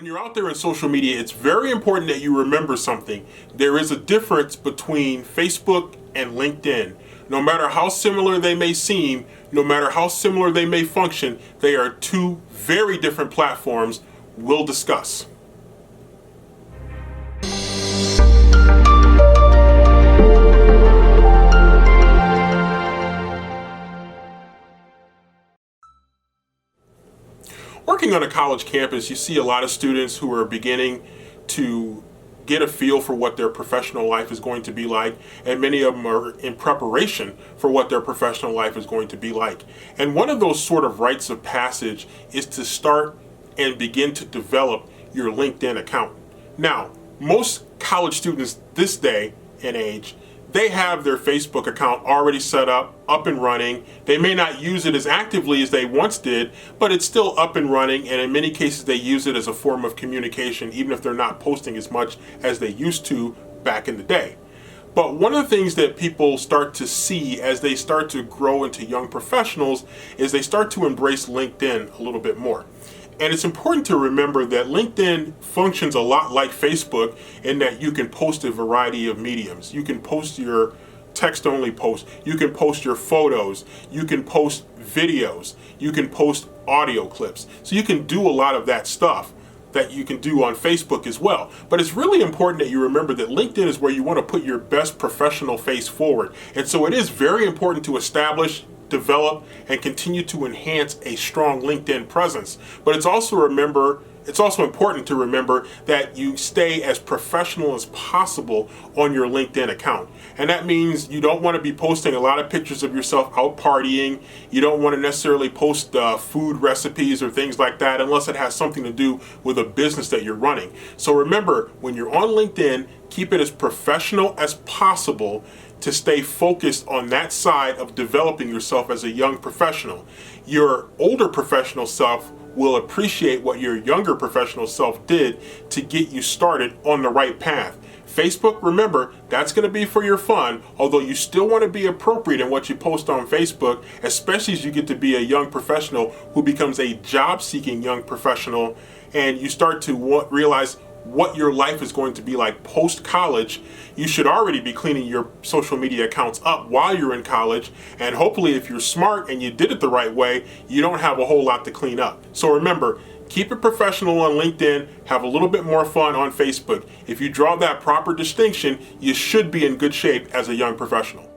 When you're out there in social media, it's very important that you remember something. There is a difference between Facebook and LinkedIn. No matter how similar they may seem, no matter how similar they may function, they are two very different platforms we'll discuss. Working on a college campus, you see a lot of students who are beginning to get a feel for what their professional life is going to be like, and many of them are in preparation for what their professional life is going to be like. And one of those sort of rites of passage is to start and begin to develop your LinkedIn account. Now, most college students this day and age, they have their Facebook account already set up and running. They may not use it as actively as they once did, but it's still up and running, and in many cases they use it as a form of communication, even if they're not posting as much as they used to back in the day. But one of the things that people start to see as they start to grow into young professionals is they start to embrace LinkedIn a little bit more. And it's important to remember that LinkedIn functions a lot like Facebook in that you can post a variety of mediums. You can post your text-only post, you can post your photos, you can post videos, you can post audio clips. So you can do a lot of that stuff that you can do on Facebook as well. But it's really important that you remember that LinkedIn is where you want to put your best professional face forward. And so it is very important to establish, develop, and continue to enhance a strong LinkedIn presence. But it's also important to remember that you stay as professional as possible on your LinkedIn account. And that means you don't want to be posting a lot of pictures of yourself out partying. You don't want to necessarily post food recipes or things like that unless it has something to do with a business that you're running. So remember, when you're on LinkedIn, keep it as professional as possible to stay focused on that side of developing yourself as a young professional. Your older professional self will appreciate what your younger professional self did to get you started on the right path. Facebook, remember, that's going to be for your fun, although you still want to be appropriate in what you post on Facebook, especially as you get to be a young professional who becomes a job-seeking young professional, and you start to realize what your life is going to be like post-college. You should already be cleaning your social media accounts up while you're in college, and hopefully if you're smart and you did it the right way, you don't have a whole lot to clean up. So remember, keep it professional on LinkedIn, have a little bit more fun on Facebook. If you draw that proper distinction, you should be in good shape as a young professional.